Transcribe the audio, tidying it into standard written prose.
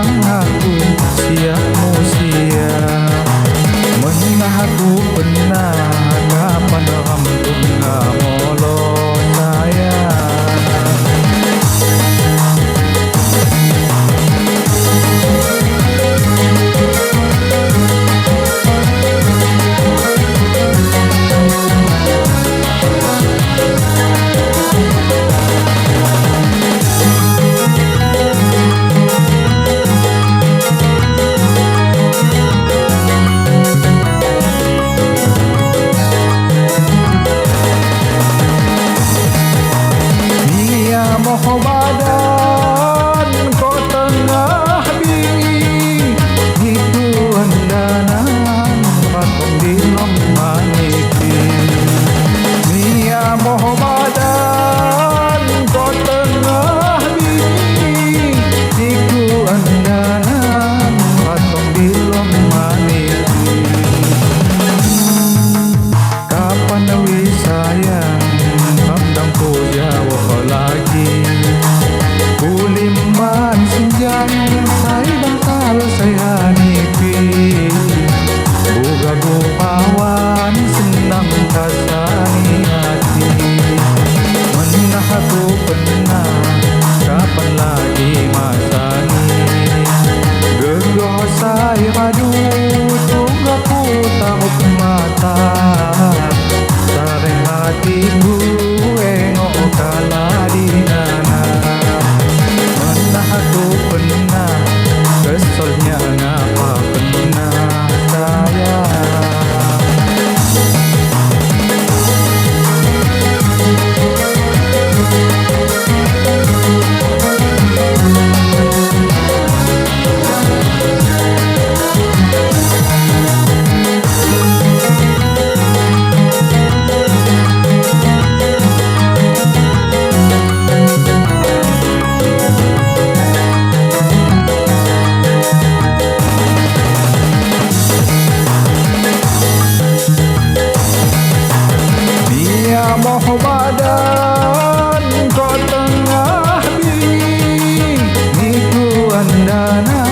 aku siapmu siap menah aku pernah kapan rambut molo sayang. Moho badan ko tengah bingi itu andanan patong di maniki. Mia moho badan ko tengah bingi itu andanan patong di maniki. Kapan nawi sayang ramdam ko jawa lagi kulimban senjang say bakal saya hanipi buga gupawan senang kasani hati menah aku pernah kapan lagi masani gegoh saya madu tunggu ku tamuk mata sareng hatiku engok kalah di nana menah aku pernah keselnya ngapa pernah sayang. Moho badan ko tengah bingi niku andana